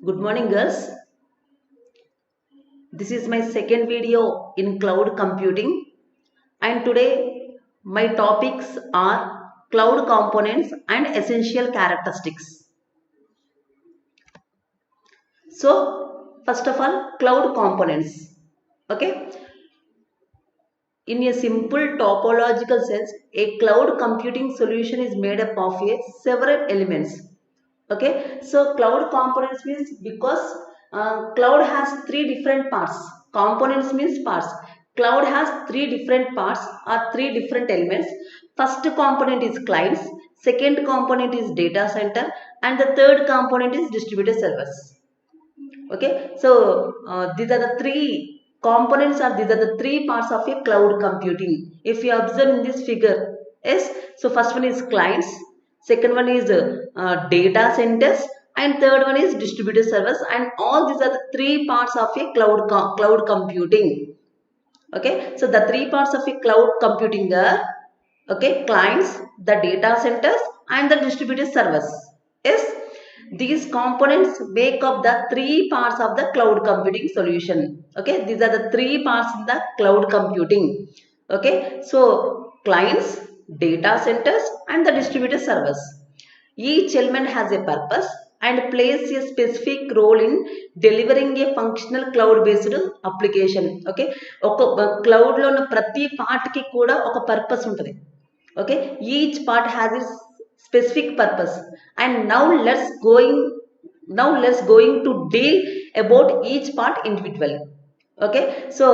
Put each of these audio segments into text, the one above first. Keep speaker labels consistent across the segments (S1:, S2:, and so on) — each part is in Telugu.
S1: Good morning, girls. This is my second video in cloud computing, and today my topics are cloud components and essential characteristics. So, first of all, cloud components. Okay, in a simple topological sense, a cloud computing solution is made up of several elements. Okay, so cloud components means because cloud has three different parts. Components means parts. Cloud has three different parts or three different elements. First component is clients, second component is data center, and the third component is distributed servers. Okay, so these are the three components, or these are the three parts of a cloud computing. If you observe in this figure, yes, so first one is clients, second one is data centers, and third one is distributed servers, and all these are the three parts of a cloud computing. Okay, so the three parts of a cloud computing are, okay, clients, the data centers, and the distributed servers. Yes, these components make up the three parts of the cloud computing solution. Okay, these are the three parts in the cloud computing. Okay, so clients, data centers, and the distributed servers. Each element has a purpose and plays a specific role in delivering a functional cloud based application. Okay, ఒక cloud లో ఉన్న ప్రతి part కి కూడా ఒక purpose ఉంటుంది. Okay, each part has its specific purpose, and now let's going to deal about each part individually. Okay, so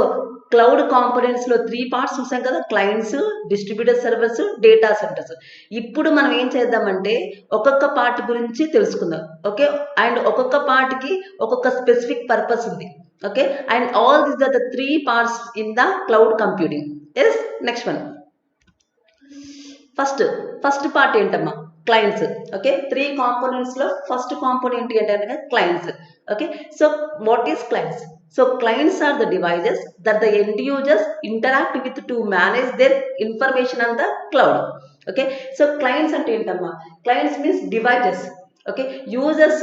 S1: cloud components లో త్రీ పార్ట్స్ చూసాం కదా, clients, distributor servers, data centres. ఇప్పుడు మనం ఏం చేద్దామంటే ఒక్కొక్క పార్ట్ గురించి తెలుసుకుందాం. ఓకే, అండ్ ఒక్కొక్క పార్ట్ కి ఒక్కొక్క స్పెసిఫిక్ పర్పస్ ఉంది. Okay, and all these are the three parts in the cloud computing. Yes, next one, first part ఏంటమ్మా? క్లయింట్స్. ఓకే, త్రీ కాంపోనెంట్స్ లో ఫస్ట్ కాంపోనెంట్ ఏంటంటే clients. Okay, so what is clients? So clients are the devices that the end users interact with to manage their information on the cloud. Okay, so clients ante entamma? Clients means devices. Okay, users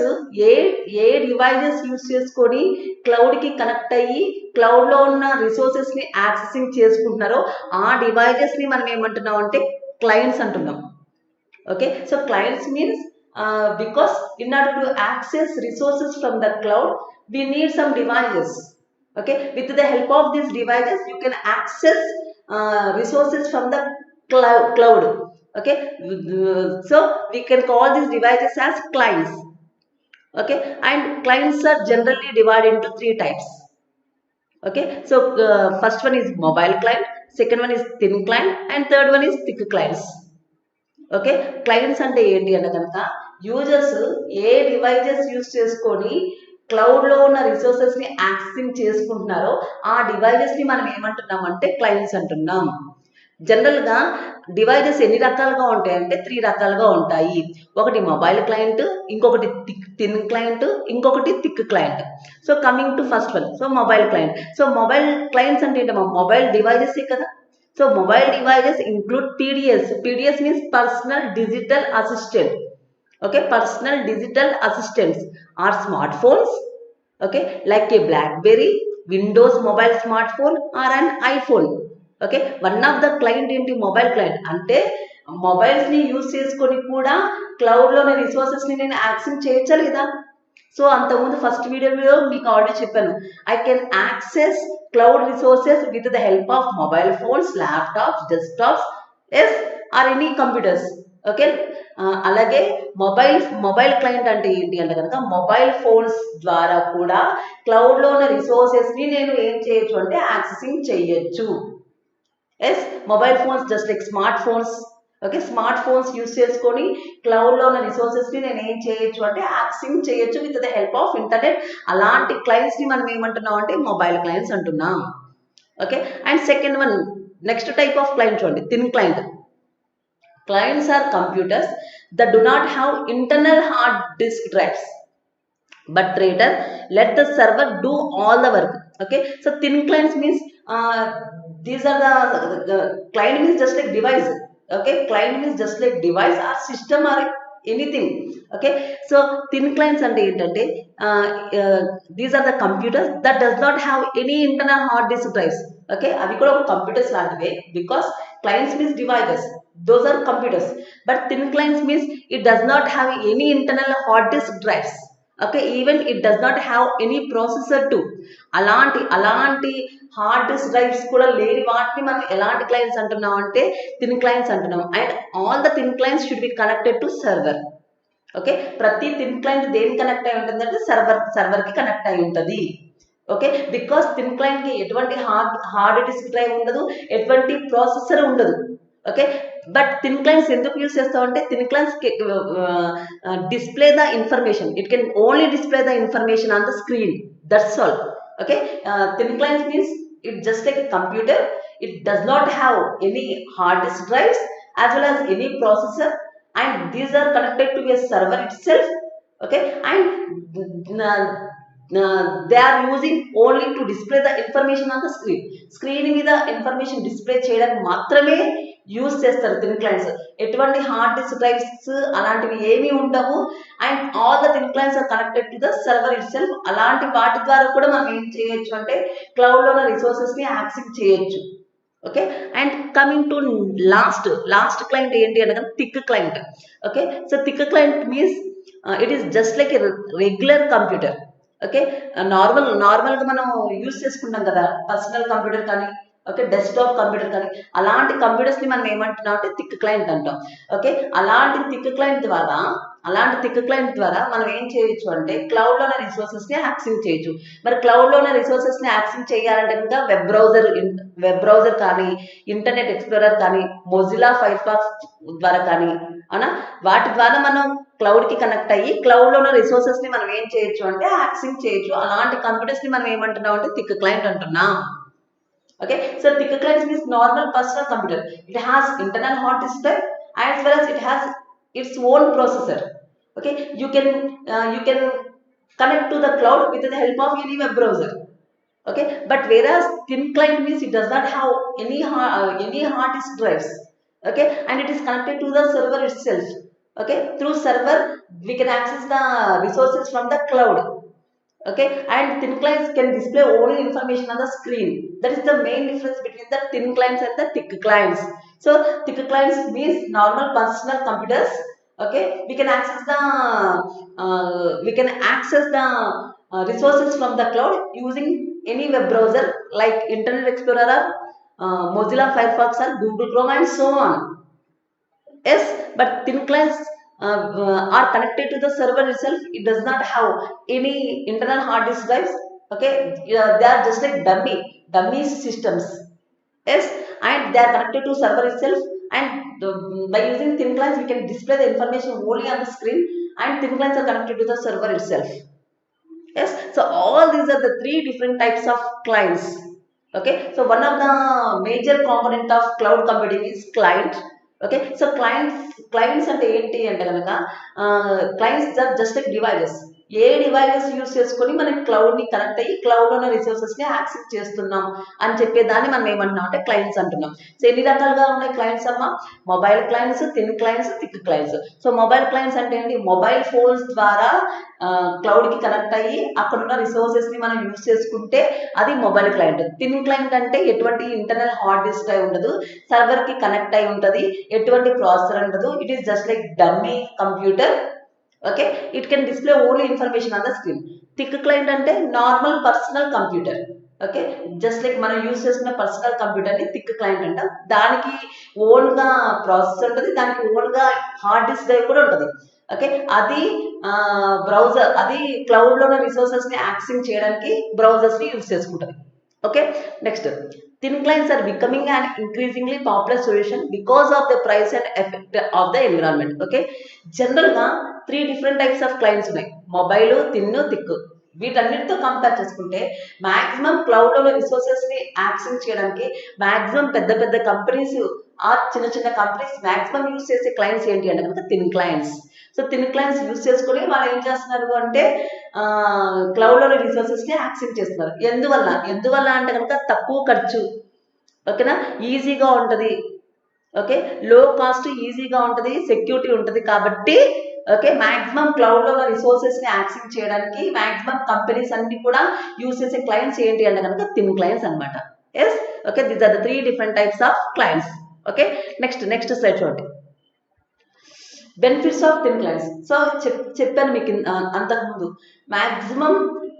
S1: A devices use చేసుకొని క్లౌడ్ కి కనెక్ట్ అయ్యి క్లౌడ్ లో ఉన్న రిసోర్సెస్ ని యాక్సెసింగ్ చేసుకుంటున్నారో ఆ డివైజెస్ ని మనం ఏమంటున్నాం అంటే క్లయింట్స్ అంటున్నాం. Okay, so clients means because in order to access resources from the cloud, we need some devices. Okay, with the help of these devices you can access resources from the cloud. Okay, so we can call these devices as clients. Okay, and clients are generally divided into three types. Okay, so first one is mobile client, second one is thin client, and third one is thick clients. Okay, clients అంటే ఏంటి అంటే కనుక యూజర్స్ ఏ డివైజెస్ యూజ్ చేసుకొని క్లౌడ్ లో ఉన్న రిసోర్సెస్ ని యాక్సెసింగ్ చేసుకుంటున్నారో ఆ డివైజెస్ ని మనం ఏమంటున్నాం అంటే క్లయింట్స్ అంటున్నాం. జనరల్ గా డివైజెస్ ఎన్ని రకాలుగా ఉంటాయంటే త్రీ రకాలుగా ఉంటాయి. ఒకటి మొబైల్ క్లయింట్, ఇంకొకటి థిన్ క్లయింట్, ఇంకొకటి thick client. So coming to first one, so mobile client. So mobile clients అంటే ఏంటమ్మా? మొబైల్ డివైజెస్ కదా. So mobile devices include PDS. PDS means personal digital assistant. Okay, personal digital assistants are smartphones. Okay, like a BlackBerry, Windows mobile smartphone, or an iPhone. Okay, one of the client ఏంటి? మొబైల్ క్లయింట్ అంటే మొబైల్స్ ని యూజ్ చేసుకొని కూడా క్లౌడ్ లోని రిసోర్సెస్ ని నేను యాక్సెస్ చేయొచ్చా లేదా? సో అంతకుముందు ఫస్ట్ వీడియోలో మీకు ఆల్రెడీ చెప్పాను, I can access cloud resources with the help of mobile phones, laptops, desktops, yes, or any computers. Okay, అలాగే మొబైల్ క్లయింట్ అంటే ఏంటి అంటే కనుక మొబైల్ ఫోన్స్ ద్వారా కూడా క్లౌడ్ లో ఉన్న రిసోర్సెస్ ని నేను ఏం చేయొచ్చు అంటే యాక్సెసింగ్ చేయొచ్చు. Yes, mobile phones just like smart phones. Okay, smart phones use చేసుకొని క్లౌడ్ లో ఉన్న రిసోర్సెస్ ని నేను ఏం చేయొచ్చు అంటే యాక్సెసింగ్ చేయొచ్చు with the help of internet. అలాంటి క్లయింట్స్ ని మనం ఏమంటున్నాం అంటే మొబైల్ క్లయింట్స్ అంటున్నాం. Okay, and second one, next type of client చూడండి, thin client. Clients are computers that do not have internal hard disk drives, but rather let the server do all the work. Okay, so thin clients means these are the client means just like device. Okay, client means just like device or system or anything. Okay, so thin clients అంటే ఏంటంటే these are the computers that does not have any internal hard disk drives. Okay, అవి కూడా ఒక కంప్యూటర్స్ లాంటివే, because clients means devices, those are computers, but thin clients means it does not have any internal hard disk drives. Okay, even it does not have any processor too. అలాంటి హార్డ్ డిస్క్ డ్రైవ్స్ కూడా లేని వాటిని మనం ఎలాంటి క్లయింట్స్ అంటున్నాం అంటే థిన్ క్లయింట్స్ అంటున్నాం. And all the thin clients should be connected to server. Okay, ప్రతి థిన్ క్లయింట్ దేనికి కనెక్ట్ అయి ఉంటుంది అంటే సర్వర్ కి కనెక్ట్ అయి ఉంటుంది. ఓకే, బికాస్ థిన్ క్లయింట్ కి ఎటువంటి హార్డ్ డిస్క్ డ్రైవ్ ఉండదు, ఎటువంటి ప్రాసెసర్ ఉండదు. ఓకే, బట్ థిన్ క్లయింట్స్ ఎందుకు యూస్ చేస్తామంటే thin clients display the information, it can only display the information on the screen, that's all. Okay, thin clients means it just like a computer, it does not have any hard disk drives as well as any processor, and these are connected to a server itself. Okay, and they are using only to display the information on the screen మీద ఇన్ఫర్మేషన్ డిస్ప్లే చేయడానికి మాత్రమే యూజ్ చేస్తారు థిన్ క్లయింట్స్. ఎటువంటి హార్డ్ డిస్క్ డ్రైవ్స్ అలాంటివి ఏమీ ఉండవు. And all the thin clients are connected to the server itself. అలాంటి వాటి ద్వారా కూడా మనం ఏం చేయొచ్చు అంటే క్లౌడ్ లో ఉన్న రిసోర్సెస్ ని యాక్సెస్ చేయొచ్చు. Okay, and coming to last client ఏంటి అంటే thick client. Okay, so thick client means it is just like a regular computer. Okay, నార్మల్గా మనం యూజ్ చేసుకుంటాం కదా పర్సనల్ కంప్యూటర్ కానీ, ఓకే, డెస్క్టాప్ కంప్యూటర్ కానీ, అలాంటి కంప్యూటర్స్ ని మనం ఏమంటున్నాం అంటే థిక్ క్లయింట్ అంటాం. ఓకే, అలాంటి థిక్ క్లయింట్ ద్వారా మనం ఏం చేయొచ్చు అంటే క్లౌడ్ లోనే రిసోర్సెస్ ని యాక్సెస్ చేయొచ్చు. మరి క్లౌడ్ లోనే రిసోర్సెస్ ని యాక్సెస్ చేయాలంటే ఇంకా వెబ్ బ్రౌజర్ కానీ, ఇంటర్నెట్ ఎక్స్ప్లోరర్ కానీ, మొజిల్లా ఫైర్ ఫాక్స్ ద్వారా కానీ, అవునా, వాటి ద్వారా మనం క్లౌడ్ కి కనెక్ట్ అయ్యి క్లౌడ్ లో ఉన్న రిసోర్సెస్ ని మనం ఏం చేయొచ్చు అంటే యాక్సెస్ చేయొచ్చు. అలాంటి కంప్యూటర్స్ ని మనం ఏమంటున్నాం అంటే థిక్ క్లయింట్ అంటున్నాం. Okay, so thick client means normal personal computer. It has internal hard disk drive as well as it has its own processor. Okay, you can connect to the cloud with the help of any web browser. Okay, but whereas thin client means it does not have any hard disk drives. Okay, and it is connected to the server itself. Okay, through server we can access the resources from the cloud. Okay, and thin clients can display only information on the screen. That is the main difference between the thin clients and the thick clients. So thick clients means normal personal computers. Okay, we can access the resources from the cloud using any web browser like Internet Explorer, Mozilla Firefox or Google Chrome and so on. Yes, but thin clients are connected to the server itself. It does not have any internal hard disk drives. Okay, they are just like dummy systems. Yes, and they are connected to server itself, and by using thin clients we can display the information only on the screen, and thin clients are connected to the server itself. Yes, so all these are the three different types of clients. Okay, so one of the major component of cloud computing is client. Okay, so clients అంటే ఏంటి అంటే కనుక clients are just like devices. ఏ డివైజెస్ యూస్ చేసుకొని మనం క్లౌడ్ ని కనెక్ట్ అయ్యి క్లౌడ్ లో ఉన్న రిసోర్సెస్ ని యాక్సెస్ చేస్తున్నాం అని చెప్పేదాన్ని మనం ఏమంటున్నాం అంటే క్లయింట్స్ అంటున్నాం. సో ఎన్ని రకాలుగా ఉన్నాయి క్లయింట్స్ అమ్మా? Mobile clients, thin clients, thick clients. So mobile clients అంటే ఏంటి? మొబైల్ ఫోన్స్ ద్వారా క్లౌడ్ కి కనెక్ట్ అయ్యి అక్కడ ఉన్న రిసోర్సెస్ ని మనం యూస్ చేసుకుంటే అది మొబైల్ క్లయింట్. థిన్ క్లయింట్ అంటే ఎటువంటి ఇంటర్నల్ హార్డ్ డిస్క్ డ్రైవ్ ఉండదు, సర్వర్ కి కనెక్ట్ అయి ఉంటది, ఎటువంటి ప్రాసెసర్ ఉండదు. It is just like dummy computer. Okay, it can display only information on the screen. Thick client అంటే normal personal computer. Okay, just like మనం యూస్ చేస్తున్న పర్సనల్ కంప్యూటర్ ని థిక్ క్లయింట్ అంటాం. దానికి ఓన్ గా ప్రాసెసర్ ఉంటుంది, దానికి ఓన్ గా హార్డ్ డిస్క్ డ్రైవ్ కూడా ఉంటుంది. ఓకే, అది బ్రౌజర్, అది క్లౌడ్ లో ఉన్న రిసోర్సెస్ ని యాక్సెస్ చేయడానికి బ్రౌజర్స్ ని యూస్ చేసుకుంటుంది. Okay, next thin clients are becoming an increasingly popular solution because of the price and effect of the environment. Okay, general గా 3 different types of clients ఉన్నాయి: మొబైల్, థిన్, థిక్. వీటన్నిటితో కంపేర్ చేసుకుంటే మాక్సిమం క్లౌడ్ లో రిసోర్సెస్ ని యాక్సెస్ చేయడానికి మాక్సిమం పెద్ద కంపెనీస్ ఆ చిన్న కంపెనీస్ మాక్సిమం యూస్ చేసే క్లయింట్స్ ఏంటి అంటే కనుక thin clients. So thin clients use చేసుకుని వాళ్ళు ఏం చేస్తున్నారు అంటే క్లౌడ్ లో రిసోర్సెస్ ని యాక్సెస్ చేస్తున్నారు. ఎందువల్ల అంటే కనుక తక్కువ ఖర్చు, ఓకేనా, ఈజీగా ఉంటుంది. ఓకే, లో కాస్ట్, ఈజీగా ఉంటుంది, సెక్యూరిటీ ఉంటుంది. కాబట్టి ఓకే, మాక్సిమం క్లౌడ్ లో ఉన్న రిసోర్సెస్ ని యాక్సెస్ చేయడానికి మాక్సిమం కంపెనీస్ అన్ని కూడా యూస్ చేసే క్లయింట్స్ ఏంటి అంటే కనుక థిన్ క్లయింట్స్ అనమాట. Yes, okay, these are the 3 different types of clients. Okay, next slide చూడండి. Benefits of thin clients. So చెప్పాను మీకు అంతకుముందు మాక్సిమం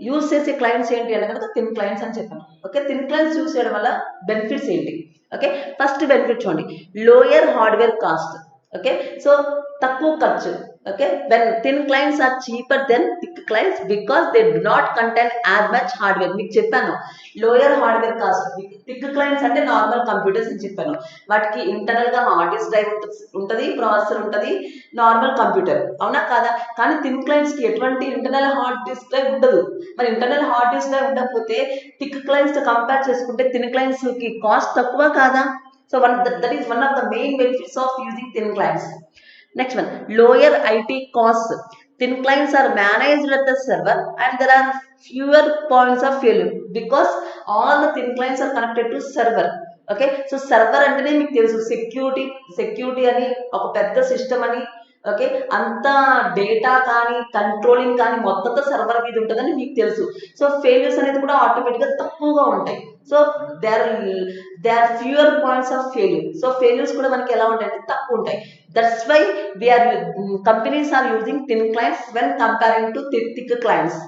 S1: యూజ్ చేసే క్లయింట్స్ ఏంటి అంటే కనుక థిన్ క్లయింట్స్ అని చెప్పాను. ఓకే, థిన్ క్లయింట్స్ యూజ్ చేయడం వల్ల బెనిఫిట్స్ ఏంటి? ఓకే, ఫస్ట్ బెనిఫిట్ చూడండి, lower hardware cost. Okay, so తక్కువ ఖర్చు. Okay, when thin clients are cheaper than thick clients because they do not contain as much hardware. మీకు చెప్పాను lower hardware cost. Thick clients అంటే నార్మల్ కంప్యూటర్స్ అని చెప్పాను, వాటికి ఇంటర్నల్ గా హార్డ్ డిస్క్ డ్రైవ్ ఉంటుంది, ప్రాసెసర్ ఉంటుంది, నార్మల్ కంప్యూటర్, అవునా కాదా? కానీ థిన్ క్లయింట్స్ కి ఎటువంటి ఇంటర్నల్ హార్డ్ డిస్క్ డ్రైవ్ ఉండదు. మరి ఇంటర్నల్ హార్డ్ డిస్క్ డ్రైవ్ ఉండకపోతే థిక్ క్లయింట్స్ తో కంపేర్ చేసుకుంటే థిన్ క్లయింట్స్ కి కాస్ట్ తక్కువ కాదా? So that is one of the main benefits of using thin clients. Next one, lower IT costs. Thin clients are managed at the server and there are fewer points of failure because all the thin clients are connected to server. Okay, so server అంటేనే మీకు తెలుసు సెక్యూరిటీ అని ఒక పెద్ద సిస్టమ్ అని. ఓకే, అంత డేటా కానీ కంట్రోలింగ్ కానీ మొత్తం సర్వర్ మీద ఉంటుందని మీకు తెలుసు. సో ఫెయిల్యూర్స్ అనేది కూడా ఆటోమేటిక్గా తక్కువగా ఉంటాయి. So they are fewer points of failure. So failures కూడా మనకి ఎలా ఉంటాయంటే తక్కువ ఉంటాయి. That's why companies are using thin clients when comparing to thick clients.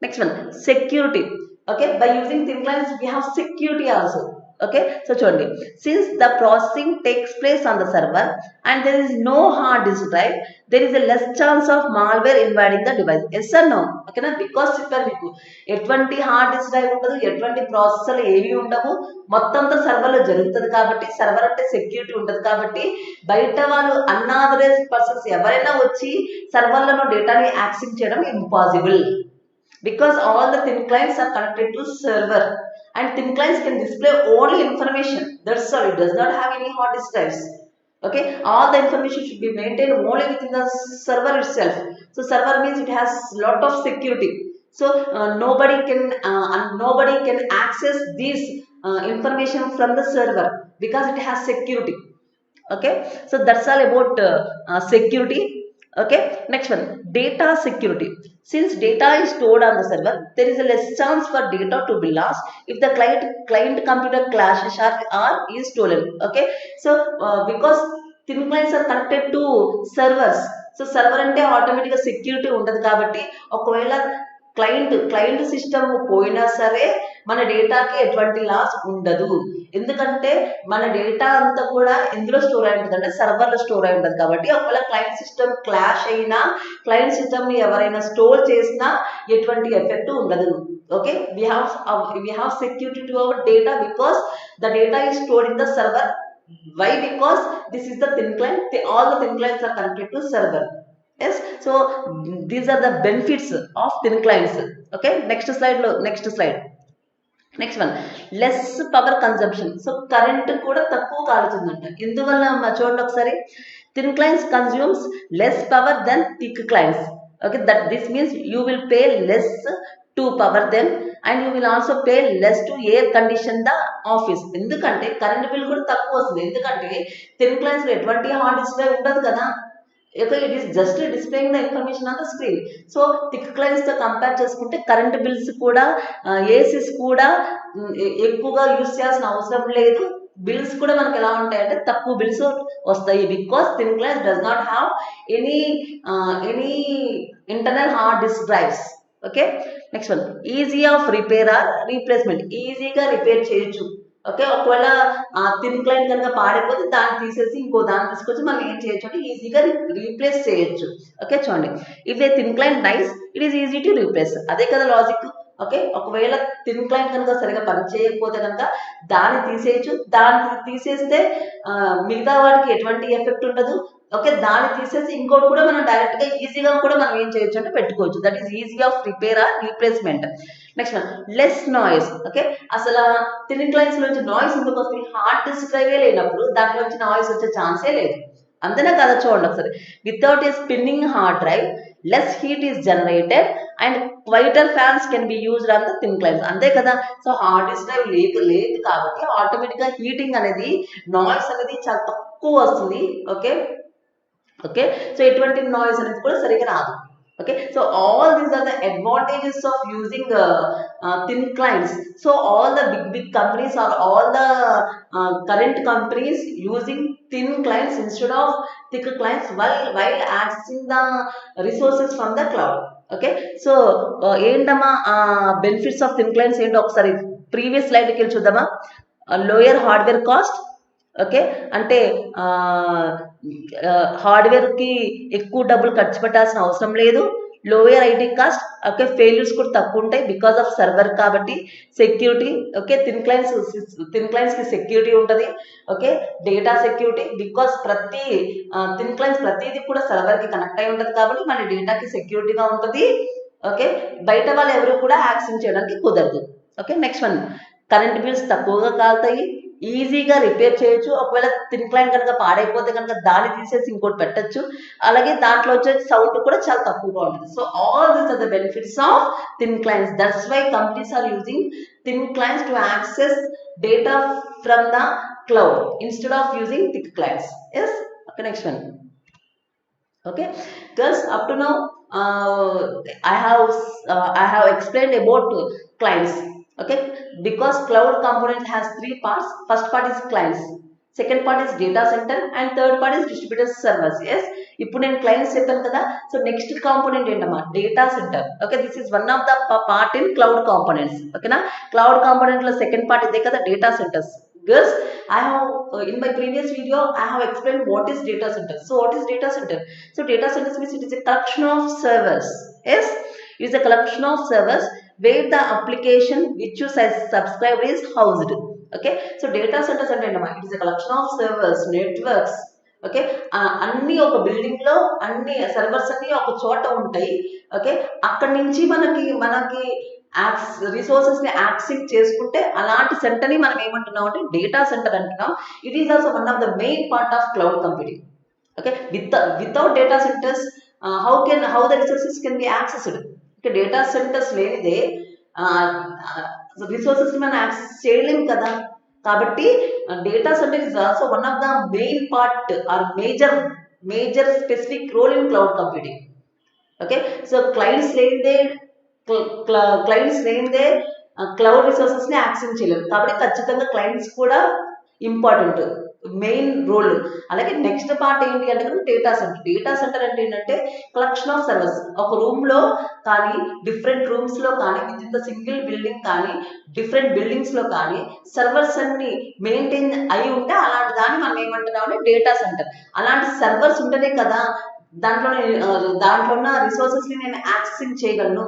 S1: Next one, security. Okay, by using thin clients we have security also. Okay, so చూడండి, since the processing takes place on the server and there is no hard disk drive, there is a less chance of malware invading the device. Yes or no? ఓకేనా, బికాస్ చెప్పారు మీకు ఎటువంటి హార్డ్ డిస్క్ డ్రైవ్ ఉండదు, ఎటువంటి ప్రాసెసర్లు ఏవి ఉండవు, మొత్తంతో సర్వర్ లో జరుగుతుంది కాబట్టి సర్వర్ అంటే సెక్యూరిటీ ఉంటుంది కాబట్టి బయట వాళ్ళు అన్ఆథరైజ్డ్ పర్సన్స్ ఎవరైనా వచ్చి సర్వర్లలో డేటాని యాక్సెస్ చేయడం impossible. Because all the thin clients are connected to server and thin clients can display only information. That's all. It does not have any hard disk drives. Okay, all the information should be maintained only within the server itself. So server means it has lot of security. So nobody can access this information from the server because it has security. Okay, so that's all about security. Okay, next one, data security. Since data is stored on the server, there is a less chance for data to be lost if the client computer crashes or is stolen. Okay, so because thin clients are connected to servers, so server ante automatic security undadu kabatti okavela client system పోయినా సరే మన డేటాకి ఎటువంటి లాస్ ఉండదు. ఎందుకంటే మన డేటా అంతా కూడా ఎందులో స్టోర్ అయి ఉంటుంది అంటే సర్వర్లో స్టోర్ అయి ఉంటుంది కాబట్టి ఒకవేళ క్లయింట్ సిస్టమ్ క్లాష్ అయినా క్లయింట్ సిస్టమ్ని ఎవరైనా స్టోర్ చేసినా ఎటువంటి ఎఫెక్ట్ ఉండదు. Okay, we have security to our data because the data is stored in the server. Why? Because this is the thin client. All the thin clients are connected to server. Yes, so these are the benefits of thin clients. Okay, next slide. Next one, less power consumption. So current kuda takku kaalutundanta. Induvalla చూడండి ఒకసారి, thin clients consumes less power than thick clients. Okay, that this means you will pay less to power them and you will also pay less to air condition the office. ఎందుకంటే కరెంట్ బిల్ కూడా తక్కువ వస్తుంది. ఎందుకంటే thin clients లో ఎటువంటి హార్డ్ డిస్ప్లే ఉండదు కదా. Okay, it is just displaying the information on the screen. So thick clients తో కంపేర్ చేసుకుంటే కరెంట్ బిల్స్ కూడా ఏసీస్ కూడా ఎక్కువగా యూజ్ చేయాల్సిన అవసరం లేదు. బిల్స్ కూడా మనకి ఎలా ఉంటాయంటే తక్కువ బిల్స్ వస్తాయి because thin clients does not have any internal hard disk drives. Okay, next one, easy of repair or replacement. ఈజీగా రిపేర్ చేయొచ్చు. ఓకే, ఒకవేళ థిన్ క్లయింట్ కనుక పాడైపోతే దాన్ని తీసేసి ఇంకో దాన్ని తీసుకొచ్చి మనం ఏం చేయొచ్చు అంటే ఈజీగా రీప్లేస్ చేయొచ్చు. ఓకే, చూడండి, if a thin client dies it is easy to replace. అదే కదా లాజిక్. ఓకే, ఒకవేళ థిన్ క్లయింట్ కనుక సరిగా పని చేయకపోతే కనుక దాన్ని తీసేయచ్చు. దాన్ని తీసేస్తే మిగతా వాటికి ఎటువంటి ఎఫెక్ట్ ఉండదు. ఓకే, దాన్ని తీసేసి ఇంకోటి కూడా మనం డైరెక్ట్ గా ఈజీగా కూడా మనం ఏం చేయొచ్చు అంటే పెట్టుకోవచ్చు. That is easy of repair or replacement. Next one, less noise. Okay, అసలు థిన్ క్లయింట్స్ నుంచి నాయిస్ ఎందుకు వస్తుంది? హార్డ్ డిస్క్ డ్రైవే లేనప్పుడు దాని నుంచి నాయిస్ వచ్చే ఛాన్సే లేదు. అంతేనా కదా? చూడండి ఒకసారి, without a spinning hard drive less heat is generated and quieter fans can be used on the thin clients. అంతే కదా? సో హార్డ్ డిస్క్ డ్రైవ్ లేదు కాబట్టి ఆటోమేటిక్ గా హీటింగ్ అనేది నాయిస్ అనేది చాలా తక్కువ వస్తుంది. Okay, okay. సో ఎటువంటి నాయిస్ అనేది కూడా సరిగా రాదు. Okay, so all these are the advantages of using thin clients. So all the big companies or all the current companies using thin clients instead of thick clients while accessing the resources from the cloud. Okay, so ఏంటమ్మా benefits of thin clients ఏంటో ఒకసారి ప్రీవియస్ స్లైడ్కి వెళ్ళి చూద్దామా. Lower hardware cost. ఓకే, అంటే హార్డ్వేర్కి ఎక్కువ డబ్బులు ఖర్చు పెట్టాల్సిన అవసరం లేదు. Lower IT cost. Okay, failures కూడా తక్కువ ఉంటాయి బికాస్ ఆఫ్ సర్వర్ కాబట్టి. సెక్యూరిటీ. ఓకే, థిన్ క్లయింట్స్కి సెక్యూరిటీ ఉంటుంది. ఓకే, డేటా సెక్యూరిటీ బికాస్ ప్రతి థిన్ క్లయింట్స్ ప్రతిదీ కూడా సర్వర్కి కనెక్ట్ అయి ఉంటుంది కాబట్టి మన డేటాకి సెక్యూరిటీగా ఉంటుంది. ఓకే, బయట వాళ్ళు ఎవరు కూడా యాక్సెస్ చేయడానికి కుదరదు. Okay, next one, current bills తక్కువగా కాలుతాయి, ఈజీగా రిపేర్ చేయొచ్చు. ఒకవేళ థిన్ క్లయింట్ కనుక పాడైపోతే కనుక దాన్ని తీసేసి ఇంకోటి పెట్టచ్చు. అలాగే దాంట్లో వచ్చే సౌండ్ కూడా చాలా తక్కువగా ఉంటుంది. So all these are the benefits of thin clients. That's why companies are using thin clients to access data from the cloud instead of using thick clients. Yes. Okay, next one. Okay, because up to now I have explained about clients. Okay, because cloud component has three parts. First part is clients, second part is data center, and third part is distributed servers. Yes, ఇప్పుడు నేను క్లయింట్స్ చెప్పాను కదా. సో నెక్స్ట్ కాంపోనెంట్ ఏంటమ్మా, data centre. Okay, this is one of the part in cloud components. ఓకేనా, క్లౌడ్ కాంపోనెంట్ లో సెకండ్ పార్ట్ ఇదే కదా, data centres. Girls, I have in my previous video I have explained what is data center. So what is data center? So data centers means it is a collection of servers. Yes, it is a collection of servers where the application which you subscribe is housed. Okay, so data centers అంటే ఏంటమ్మా, it is a collection of servers, networks. Okay, అన్ని ఒక బిల్డింగ్ లో అన్ని సర్వర్స్ అన్ని ఒక చోట ఉంటాయి. ఓకే, అక్కడి నుంచి మనకి రిసోర్సెస్ ని యాక్సెస్ చేసుకుంటే అలాంటి సెంటర్ ని మనం ఏమంటున్నాం అంటే డేటా సెంటర్ అంటున్నాం. It is also one of the main part of cloud computing. Okay, without data centers how the resources can be accessed. Okay, data centers లేనిదే రిసోర్సెస్ ని మనం యాక్సెస్ చేయలేం కదా. కాబట్టి data center is also one of the main part or major specific role in cloud computing. Okay, so clients లేనిదే క్లౌడ్ రిసోర్సెస్ ని యాక్సెస్ చేయలేరు. కాబట్టి ఖచ్చితంగా క్లయింట్స్ కూడా ఇంపార్టెంట్, మెయిన్ రోల్. అలాగే నెక్స్ట్ పార్ట్ ఏంటి అంటే డేటా సెంటర్. డేటా సెంటర్ అంటే ఏంటంటే కలెక్షన్ ఆఫ్ సర్వర్స్. ఒక రూమ్ లో కానీ డిఫరెంట్ రూమ్స్ లో కానీ with in the single building కానీ డిఫరెంట్ బిల్డింగ్స్ లో కానీ సర్వర్స్ అన్ని మెయింటైన్ అయి ఉంటే అలాంటి దాన్ని మనం ఏమంటున్నాం అంటే డేటా సెంటర్. అలాంటి సర్వర్స్ ఉంటేనే కదా దాంట్లో ఉన్న రిసోర్సెస్ ని నేను యాక్సెసింగ్ చేయగలను.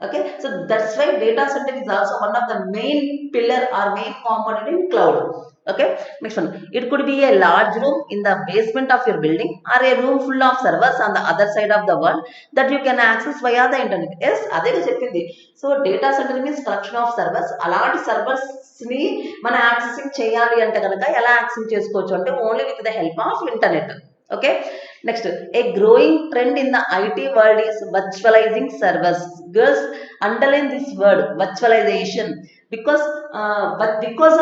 S1: Okay, so that's why data center is also one of the main pillar or main component in cloud. Okay, next one, it could be a large room in the basement of your building or a room full of servers on the other side of the world that you can access via the internet. Yes, అదే చెప్పింది. So data centre means collection of servers. అలాంటి సర్వర్స్ ని మనం యాక్సెసింగ్ చేయాలి అంటే కనుక ఎలా యాక్సెస్ చేసుకోవచ్చు అంటే only with the help of internet. Okay, next, a growing trend in the IT world is virtualizing servers. Girls, underline this word virtualization because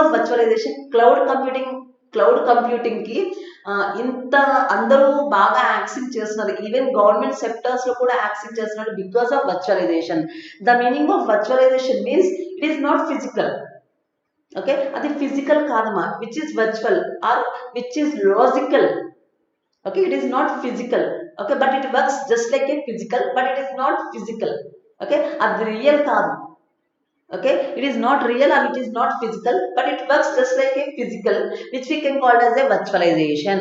S1: of virtualization cloud computing కి ఇంత అందరూ బాగా యాక్సెస్ చేస్తున్నారు. ఈవెన్ గవర్నమెంట్ సెక్టర్స్ లో కూడా యాక్సెస్ చేస్తున్నారు because of virtualization. The meaning of virtualization means it is not physical. Okay, అది ఫిజికల్ కాదమ్మా, which is virtual or which is logical. Okay, it is not physical. Okay, but it works just like a physical, but it is not physical. Okay, అది రియల్ కాదు. Okay, it is not real or it is not physical, but it works just like a physical, which we can call as a virtualization.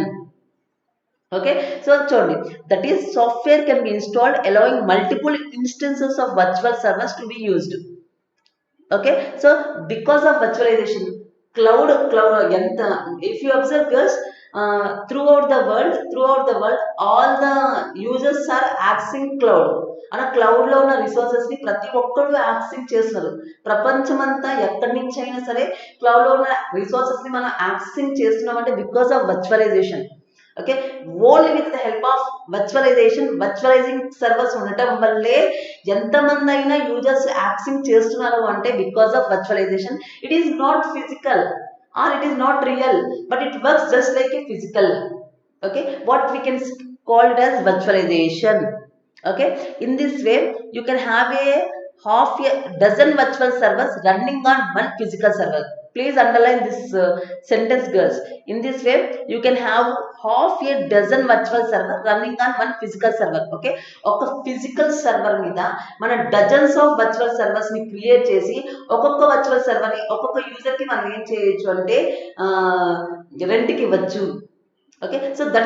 S1: Okay, so చూడండి, that is software can be installed allowing multiple instances of virtual servers to be used. Okay, so because of virtualization cloud ఎంత, if you observe girls, throughout the world all the users are accessing cloud. అలా క్లౌడ్ లో ఉన్న రిసోర్సెస్ ని ప్రతి ఒక్కరు యాక్సెస్ చేస్తున్నారు. ప్రపంచమంతా ఎక్కడి నుంచి అయినా సరే క్లౌడ్ లో ఉన్న రిసోర్సెస్ ని మనం యాక్సెస్ చేస్తున్నాం అంటే because of virtualization. Okay, only with the help of virtualizing servers ఉండటం వల్లే ఎంతమంది అయినా యూజర్స్ యాక్సెస్ చేస్తున్నారు అంటే because of virtualization. It is not physical or it is not real, but it works just like a physical. Okay, what we can called as virtualization. Okay, in this way you can have a half a dozen virtual servers running on one physical server. Please underline this sentence, girls. In this way you can have half a dozen virtual server running on one physical server. Okay, ఒక physical server మీద మన dozens of virtual servers ని క్రియేట్ చేసి ఒక్కొక్క virtual server ని ఒక్కొక్క యూజర్ కి మనం ఏం చేయొచ్చు అంటే రెంట్ కి ఇవ్వచ్చు. Okay, so that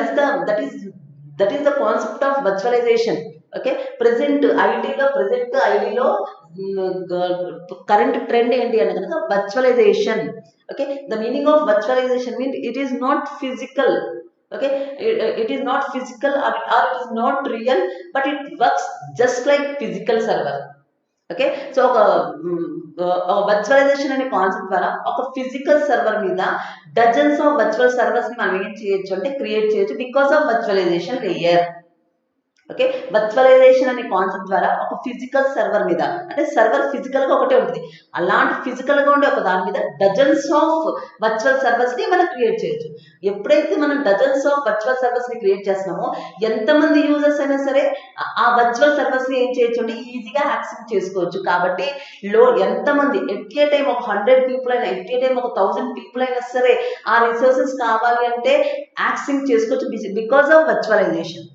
S1: is the concept of virtualization. Okay, present ఐడిలో కరెంట్ ట్రెండ్ ఏంటి అంటే కనుక virtualization. Okay, the meaning of virtualization means it is not physical. Okay, it is not physical or it is not real, but it works just like physical server. Okay, so ఒక వర్చువలైజేషన్ అనే కాన్సెప్ట్ ద్వారా ఒక ఫిజికల్ సర్వర్ మీద డజన్స్ ఆఫ్ వర్చువల్ సర్వర్స్ ని మనం ఏం చేయొచ్చు అంటే క్రియేట్ చేయొచ్చు because of virtualization layer. Okay, virtualization అనే కాన్సెప్ట్ ద్వారా ఒక ఫిజికల్ సర్వర్ మీద అంటే సర్వర్ ఫిజికల్ గా ఒకటే ఉంటుంది, అలాంటి ఫిజికల్ గా ఉండే ఒక దాని మీద డజన్స్ ఆఫ్ వర్చువల్ సర్వర్స్ ని మనం క్రియేట్ చేయొచ్చు. ఎప్పుడైతే మనం డజన్స్ ఆఫ్ వర్చువల్ సర్వర్స్ ని క్రియేట్ చేస్తున్నామో ఎంతమంది యూజర్స్ అయినా సరే ఆ వర్చువల్ సర్వర్స్ ని ఏం చేయొచ్చు అంటే ఈజీగా యాక్సెస్ చేసుకోవచ్చు. కాబట్టి ఎంతమంది ఎట్ ఏ టైం ఒక 100 పీపుల్ అయినా ఎట్ ఏ టైం ఒక 1000 పీపుల్ అయినా సరే ఆ రిసోర్సెస్ కావాలి అంటే యాక్సెస్ చేసుకోవచ్చు because of virtualization.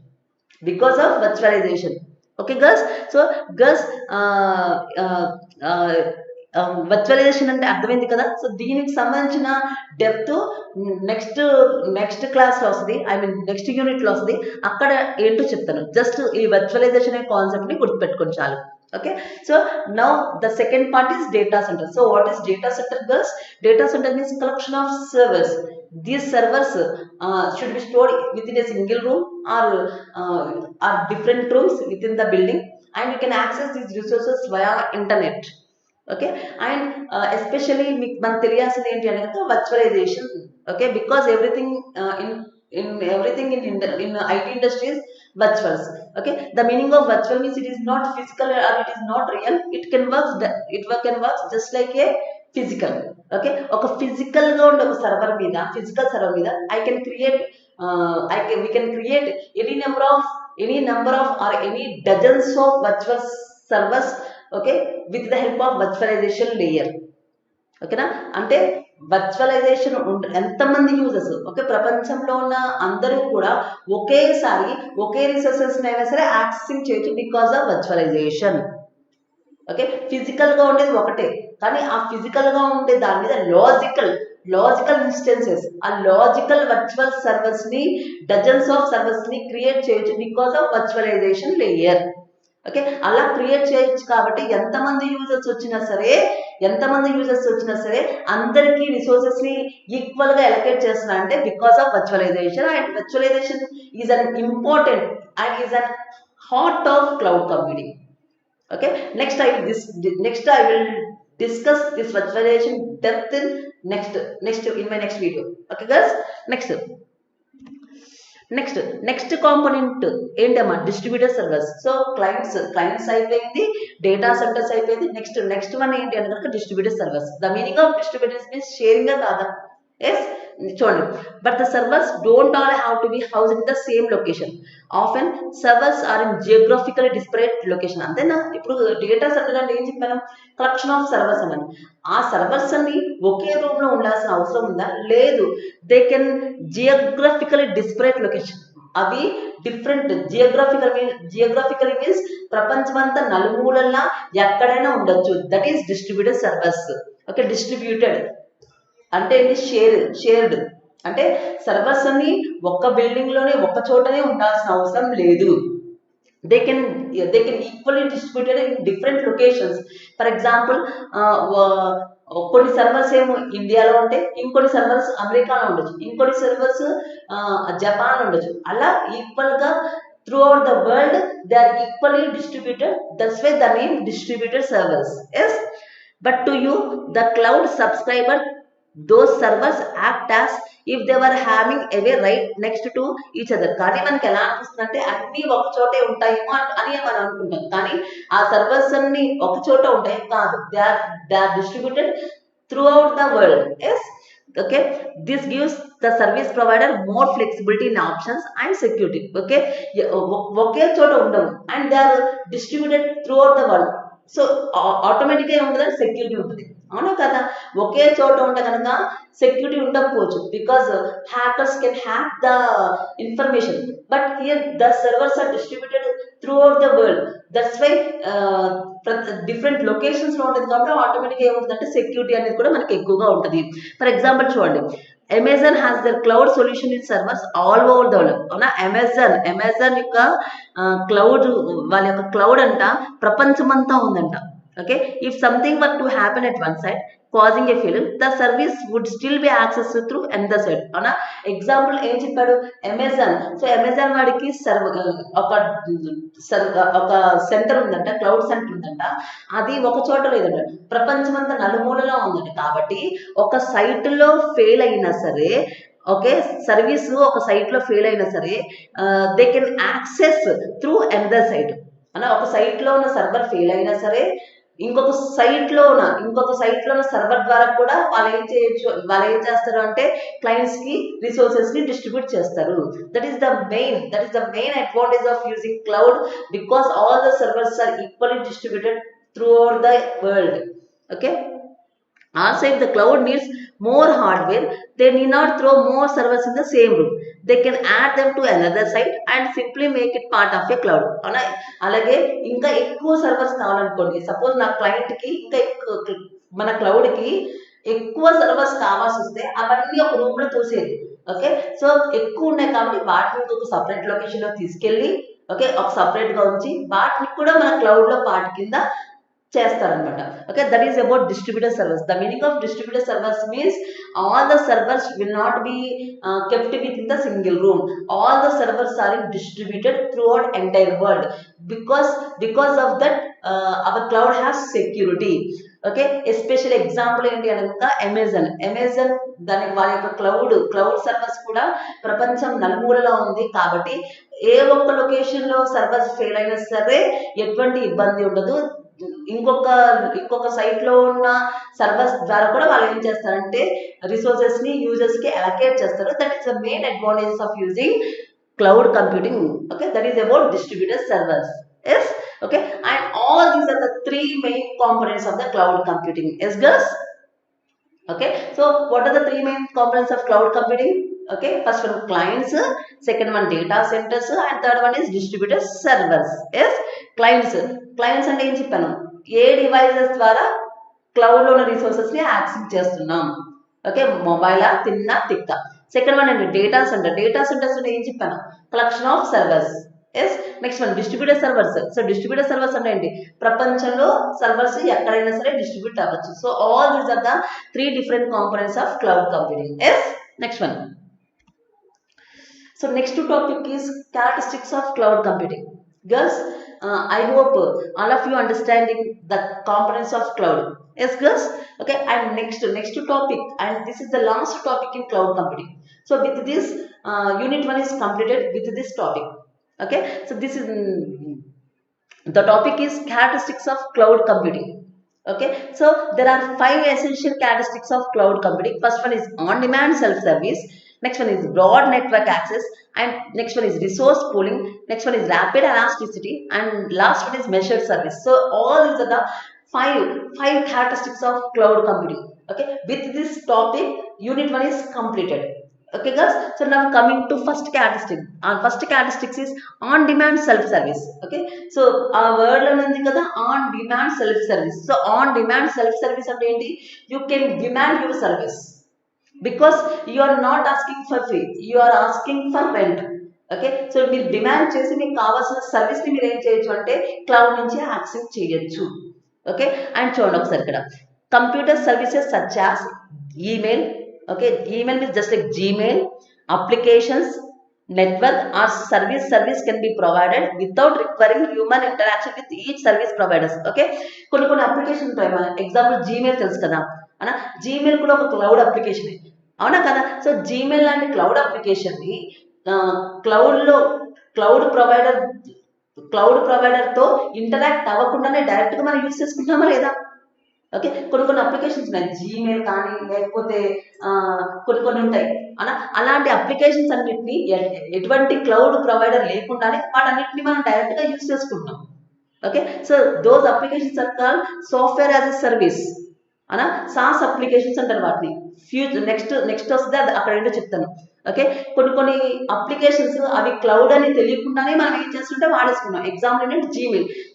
S1: Okay girls, so girls virtualization అంటే అర్థమైంది కదా. సో దీనికి సంబంధించిన డెప్త్ నెక్స్ట్ క్లాస్ లో వస్తుంది, ఐ మీన్ నెక్స్ట్ యూనిట్ లో వస్తుంది. అక్కడ ఏంటో చెప్తాను. జస్ట్ ఈ వర్చువలైజేషన్ అనే కాన్సెప్ట్ ని గుర్తుపెట్టుకోండి చాలు. Okay, so now the second part is data center. So what is data center, girls? Data center means collection of servers. These servers should be stored within a single room or different rooms within the building, and you can access these resources via internet. Okay, and especially మనకు తెలియాల్సింది ఏంటి అంటే virtualization. Okay, because everything in IT industries virtuals. Okay, the meaning of virtual means it is not physical or it is not real. It can work just like a physical. Okay, ఒక physical గా ఉండే ఒక సర్వర్ మీద physical server మీద we can create any number of or any dozens of virtual servers. Okay, with the help of virtualization layer. ఓకేనా, అంటే వర్చువలైజేషన్ ఎంతమంది యూజర్స్ ఓకే ప్రపంచంలో ఉన్న అందరూ కూడా ఒకేసారి ఒకే రిసోర్సెస్ అయినా సరే యాక్సెసింగ్ చేయొచ్చు because of virtualization. Okay, physical గా ఉండేది ఒకటే, కానీ ఆ ఫిజికల్ గా ఉండే దాని మీద లాజికల్ ఇన్స్టెన్సెస్ ఆ లాజికల్ వర్చువల్ సర్వర్స్ ని డజన్స్ ఆఫ్ సర్వర్స్ ని క్రియేట్ చేయొచ్చు because of virtualization layer. Okay, అలా క్రియేట్ చేయొచ్చు కాబట్టి ఎంతమంది యూజర్స్ వచ్చినా సరే అందరికీ రిసోర్సెస్ ని ఈక్వల్ గా అలొకేట్ చేస్తున్నా అంటే because of virtualization. And virtualization is an important and is an heart of cloud computing. Okay, next I will discuss this virtualization depth in my next video. Okay guys, next component ఏంటమ్మా డిస్ట్రిబ్యూటర్ సర్వర్స్. సో క్లయింట్స్ అయిపోయింది, డేటా సెంటర్స్ అయిపోయింది. నెక్స్ట్ వన్ ఏంటి అంటే కనుక distributor servers. The meaning of distributors means sharing కాదా? ఎస్, చూడండి. But the servers don't all have to be house in the same location. Often servers are in geographical disparate location. అంతేనా? ఇప్పుడు డేటా సెంటర్ అంటే ఏం చెప్పాను? కలెక్షన్ ఆఫ్ సర్వర్స్ అన్నాను. ఆ సర్వర్స్ అన్ని ఒకే రూమ్ లో ఉండాల్సిన అవసరం ఉందా? లేదు. They can geographical disparate location. అవి డిఫరెంట్ జియోగ్రఫికల్ మీన్స్ ప్రపంచమంతా నలుమూలల్లా ఎక్కడైనా ఉండొచ్చు. That is distributed servers. Okay, distributed అంటే ఏంటి? షేర్డ్ అంటే సర్వర్స్ అన్ని ఒక్క బిల్డింగ్ లోనే ఒక్క చోటనే ఉండాల్సిన అవసరం లేదు. they can equally distributed in different locations. For example, కొన్ని సర్వర్స్ ఏమో ఇండియాలో ఉంటే, ఇంకొన్ని సర్వర్స్ అమెరికాలో ఉండొచ్చు, ఇంకొన్ని సర్వర్స్ జపాన్ ఉండొచ్చు. అలా ఈక్వల్ గా throughout the world they are equally distributed. That's why the name distributed servers. Yes, but to you the cloud subscriber, those servers act as if they were having away right next to each other. కానీ మనకి ఎలా అనిపిస్తుందంటే అన్ని ఒక చోటే ఉంటాయేమో అని మనం అనుకుంటాం, కానీ ఆ సర్వర్స్ అన్ని ఒక చోట ఉంటాయి కాదు. They are distributed throughout the world. Yes, Okay, this gives the service provider more flexibility in options and security. Okay, ఒకే చోట ఉండవు and they are distributed throughout the world. So ఆటోమేటిక్గా ఏముంటుంది, సెక్యూరిటీ ఉంటుంది. అవునా కదా, ఒకే చోట ఉంటే కనుక సెక్యూరిటీ ఉండకపోవచ్చు, because hackers can hack the information. But here the servers are distributed throughout the world. That's why different locations లో ఉంటుంది కాబట్టి ఆటోమేటిక్గా ఏముంటుందంటే సెక్యూరిటీ అనేది కూడా మనకి ఎక్కువగా ఉంటుంది. ఫర్ ఎగ్జాంపుల్ చూడండి, Amazon has their cloud solution in servers all over the world. అవునా, అమెజాన్ యొక్క క్లౌడ్, వాళ్ళ యొక్క క్లౌడ్ అంట ప్రపంచమంతా ఉందంట. Okay, if something were to happen at one side causing a failure, the service would still be accessed through another side. అవునా, ఎగ్జాంపుల్ ఏం చెప్పాడు, అమెజాన్. సో అమెజాన్ వాడికి ఒక సెంటర్ ఉందంట, క్లౌడ్ సెంటర్ ఉందంట. అది ఒక చోట లేదంట, ప్రపంచమంతా నలుమూలలో ఉందంట. కాబట్టి ఒక సైట్ లో ఫెయిల్ అయినా సరే, ఓకే, సర్వీస్ ఒక సైట్ లో ఫెయిల్ అయినా సరే, they can access through another site. అలా ఒక సైట్ లో ఉన్న సర్వర్ ఫెయిల్ అయినా సరే ఇంకొక సైట్ లో ఉన్న సర్వర్ ద్వారా కూడా వాళ్ళు ఏం చేస్తారు అంటే క్లయింట్స్ కి రిసోర్సెస్ ని డిస్ట్రిబ్యూట్ చేస్తారు. That is the main advantage of using cloud, because all the servers are equally distributed throughout the world. Okay, also if the cloud needs more hardware, they need not throw more servers in the same room. They can add them to another site and simply make it part of a cloud. అలాగే ఇంకా ఎక్కువ సర్వర్స్ కావాలనుకోండి, సపోజ్ నా క్లయింట్ కి ఇంకా మన క్లౌడ్ కి ఎక్కువ సర్వర్స్ కావాల్సి వస్తే అవన్నీ ఒక రూమ్ లో తోసేది. ఓకే, సో ఎక్కువ ఉన్నాయి కాబట్టి వాటిని ఒక సపరేట్ లొకేషన్ లో తీసుకెళ్ళి, ఓకే, ఒక సపరేట్ గా ఉంచి వాటిని కూడా మన క్లౌడ్ లో పార్ట్ కింద చేస్తారనమాట. Okay, that is about distributor servers. The meaning of distributor servers means all the servers will not be kept within the single room. All the servers are distributed throughout entire world, because of that our cloud has security. Okay, especial example ఏంటి అనగా అమెజాన్ దానికి వాళ్ళ యొక్క క్లౌడ్ సర్వర్స్ కూడా ప్రపంచం నలుమూలలో ఉంది. కాబట్టి ఏ ఒక్క లొకేషన్ లో సర్వర్స్ ఫెయిల్ అయినా సరే ఎటువంటి ఇబ్బంది ఉండదు. ఇంకొక సైట్ లో ఉన్న సర్వర్స్ ద్వారా కూడా వాళ్ళు ఏం చేస్తారంటే రిసోర్సెస్ ని యూజర్స్ కి అలొకేట్ చేస్తారు. That is the main advantages of using cloud computing. Okay, that is about distributor servers. Yes, okay, and all these are the three main components of the cloud computing. Yes girls, okay, so what are the three main components of cloud computing? Okay, first one clients, second one data centers, and third one is distributed servers. Yes, clients అంటే ఏం చెప్పాను, ఏ డివైసెస్ ద్వారా క్లౌడ్ లో ఉన్న రిసోర్సెస్ ని యాక్సెస్ చేస్తున్నాం. ఓకే, మొబైలా, తిన్నా, తిక్క. సెకండ్ వన్ అండి డేటా సెంటర్స్ అంటే ఏం చెప్పాను, collection of servers. Yes, next one distributor servers. So distributor servers అంటే ఏంటి, ప్రపంచంలో సర్వర్స్ ఎక్కడైనా సరే డిస్ట్రిబ్యూట్ అవ్వచ్చు. So all these are the three different components of cloud computing. Yes, next one. So next topic is characteristics of cloud computing. Girls, I hope all of you understanding the components of cloud. Yes girls, okay, and next topic, and this is the last topic in cloud computing. So with this unit 1 is completed with this topic. Okay, so this is the topic is characteristics of cloud computing. Okay, so there are 5 essential characteristics of cloud computing. First one is on demand self service, next one is broad network access, and next one is resource pooling, next one is rapid elasticity, and last one is measured service. So all these are the five characteristics of cloud computing. Okay, with this topic unit 1 is completed. Okay guys, so now coming to first characteristic. First characteristics is on demand self service. Okay, so our word lo undi kada, on demand self service. So on demand self service ante enti, you can demand your service because you are not asking for free, you are asking for rent. Okay, so మీరు డిమాండ్ చేసి మీకు కావాల్సిన సర్వీస్ ని మీరు ఏం చేయొచ్చు అంటే క్లౌడ్ నుంచి యాక్సెస్ చేయొచ్చు. ఓకే, అండ్ చూడండి ఒకసారి ఇక్కడ computer services such as email. Okay, email is just like Gmail, applications, network or service can be provided without requiring human interaction with each service providers. Okay, కొన్ని అప్లికేషన్ ఉంటాయి. మన ఎగ్జాంపుల్ జీమెయిల్ తెలుసు కదా అన్న, జీమెయిల్ కూడా ఒక క్లౌడ్ అప్లికేషన్, అవునా కదా. సో జీమెయిల్ లాంటి క్లౌడ్ అప్లికేషన్ ని క్లౌడ్ ప్రొవైడర్ తో ఇంటరాక్ట్ అవ్వకుండానే డైరెక్ట్ గా మనం యూజ్ చేసుకుంటామా లేదా? ఓకే, కొన్ని అప్లికేషన్స్ ఉన్నాయి, జీమెయిల్ కానీ లేకపోతే కొన్ని ఉంటాయి అలా. అలాంటి అప్లికేషన్స్ అన్నిటిని ఎటువంటి క్లౌడ్ ప్రొవైడర్ లేకుండానే వాటన్నిటిని మనం డైరెక్ట్గా యూజ్ చేసుకుంటున్నాం. Okay, so those applications are called software as a service అనా, సాస్ అప్లికేషన్స్ అంటారు వాటిని. నెక్స్ట్ వస్తుంది, అది అక్కడ ఏంటో చెప్తాను. ఓకే, కొన్ని అప్లికేషన్స్ అవి క్లౌడ్ అని తెలియకుండానే మనం ఏం చేస్తుంటే వాడేసుకున్నాం. ఎగ్జాంపుల్ ఏంటంటే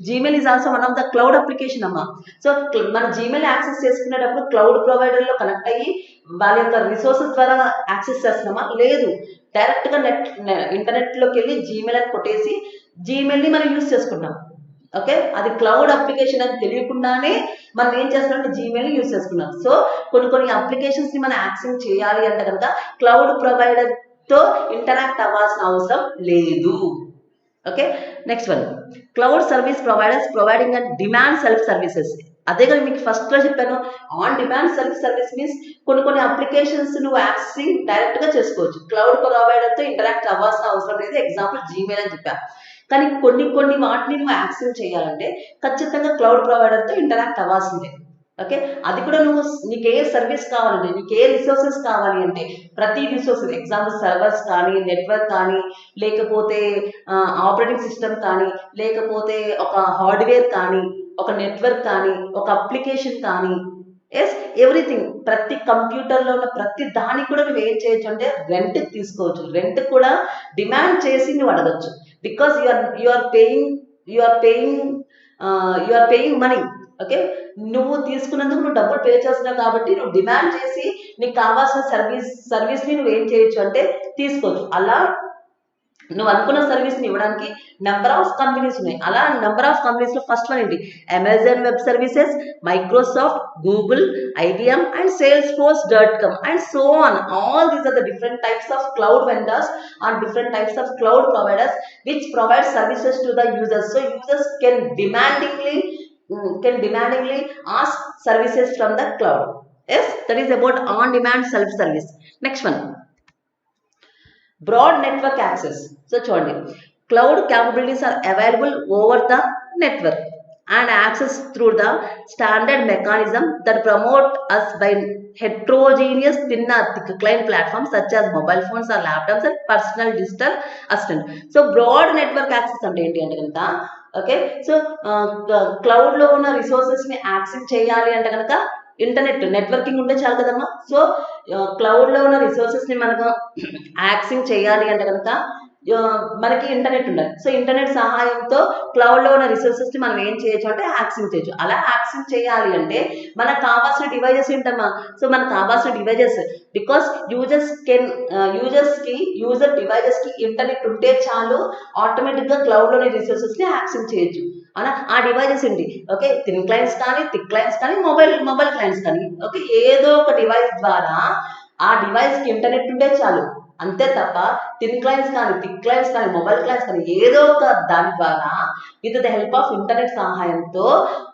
S1: Gmail is also one of the cloud application అమ్మా. సో మన జీమెయిల్ యాక్సెస్ చేసుకునేటప్పుడు క్లౌడ్ ప్రొవైడర్లో కనెక్ట్ అయ్యి వాళ్ళ యొక్క రిసోర్సెస్ ద్వారా యాక్సెస్ చేస్తున్నామా? లేదు, డైరెక్ట్గా ఇంటర్నెట్లోకి వెళ్ళి జీమెయిల్ అని కొట్టేసి జీమెయిల్ని మనం యూజ్ చేసుకుంటాం. ఓకే, అది క్లౌడ్ అప్లికేషన్ అని తెలియకుండానే మనం ఏం చేస్తున్నాం, జీమెయిల్ యూజ్ చేసుకున్నాం. సో కొన్ని అప్లికేషన్స్ ని మనం యాక్సెస్ చేయాలి అంటే కనుక క్లౌడ్ ప్రొవైడర్ తో ఇంటరాక్ట్ అవ్వాల్సిన అవసరం లేదు. Okay, next one, cloud service providers providing and demand self services. అదే కదా మీకు ఫస్ట్ లో చెప్పాను, on demand self service means కొన్ని అప్లికేషన్స్ నువ్వు యాక్సెస్ డైరెక్ట్ గా చేసుకోవచ్చు, క్లౌడ్ ప్రొవైడర్ తో ఇంటరాక్ట్ అవ్వాల్సిన అవసరం లేదు. ఎగ్జాంపుల్ జీమెయిల్ అని చెప్పా. కానీ కొన్ని వాటిని నువ్వు యాక్సెస్ చేయాలంటే ఖచ్చితంగా క్లౌడ్ ప్రొవైడర్తో ఇంటరాక్ట్ అవ్వాల్సిందే. ఓకే, అది కూడా నీకు ఏ సర్వీస్ కావాలంటే, నీకు ఏ రిసోర్సెస్ కావాలి అంటే ప్రతి రిసోర్సెస్, ఎగ్జాంపుల్ సర్వర్స్ కానీ, నెట్వర్క్ కానీ, లేకపోతే ఆపరేటింగ్ సిస్టమ్ కానీ, లేకపోతే ఒక హార్డ్వేర్ కానీ, ఒక నెట్వర్క్ కానీ, ఒక అప్లికేషన్ కానీ, ఎస్ ఎవ్రీథింగ్, ప్రతి కంప్యూటర్లో ఉన్న ప్రతి దానికి కూడా నువ్వు ఏం చేయొచ్చు అంటే రెంట్కి తీసుకోవచ్చు. రెంట్ కూడా డిమాండ్ చేసి నువ్వు అడగచ్చు. Because you are paying money. Okay, నువ్వు తీసుకున్నందుకు నువ్వు డబ్బులు పే చేస్తున్నావు కాబట్టి నువ్వు డిమాండ్ చేసి నీకు కావాల్సిన సర్వీస్ని నువ్వు ఏం చేయొచ్చు అంటే తీసుకోవచ్చు. అలా నువ్వు అనుకున్న సర్వీస్ని ఇవ్వడానికి నెంబర్ ఆఫ్ కంపెనీస్ ఉన్నాయి. అలా నెంబర్ ఆఫ్ కంపెనీస్లో ఫస్ట్ వన్ ఏంటి, Amazon web services, Microsoft, Google, IBM and salesforce.com and so on. All these are the different types of cloud vendors or different types of cloud providers which provide services to the users. So users can demandingly ask services from the cloud. Yes, that is about on-demand self-service. Next one, broad network access. So చూడండి, cloud capabilities are available over the network and access through the standard mechanism that promote us by heterogeneous thin or thick client platforms such as mobile phones or laptops and personal digital assistant. So broad network access అంటే ఏంటి అంటే కనుక, ఓకే, సో క్లౌడ్ లో ఉన్న రిసోర్సెస్ ని యాక్సెస్ చేయాలి అంటే కనుక ఇంటర్నెట్ నెట్వర్కింగ్ ఉంటే చాలు కదమ్మా. సో క్లౌడ్ లో ఉన్న రిసోర్సెస్ ని మనకు యాక్సెస్ చేయాలి అంటే కనుక మనకి ఇంటర్నెట్ ఉండాలి. సో ఇంటర్నెట్ సహాయంతో క్లౌడ్ లో ఉన్న రిసోర్సెస్ ని మనం ఏం చేయొచ్చు అంటే యాక్సెస్ చేయొచ్చు. అలా యాక్సెస్ చేయాలి అంటే మనకు కావాల్సిన డివైజెస్ ఏంటమ్మా? సో మనకు కావాల్సిన డివైజెస్, బికాస్ యూజర్ డివైజెస్ కి ఇంటర్నెట్ ఉంటే చాలు, ఆటోమేటిక్ గా క్లౌడ్ లోని రిసోర్సెస్ ని యాక్సెస్ చేయొచ్చు. అలా ఆ డివైజెస్ ఏంటి? ఓకే, థిన్ క్లయింట్స్ కానీ, థిక్ క్లయింట్స్ కానీ, మొబైల్ క్లయింట్స్ కానీ, ఓకే, ఏదో ఒక డివైస్ ద్వారా ఆ డివైస్ కి ఇంటర్నెట్ ఉంటే చాలు, అంతే తప్ప థిన్ క్లయింట్స్ కానీ, థిక్ క్లయింట్స్ కానీ, మొబైల్ క్లయింట్స్ కానీ ఏదో ఒక దాని ద్వారా with the help of internet సహాయంతో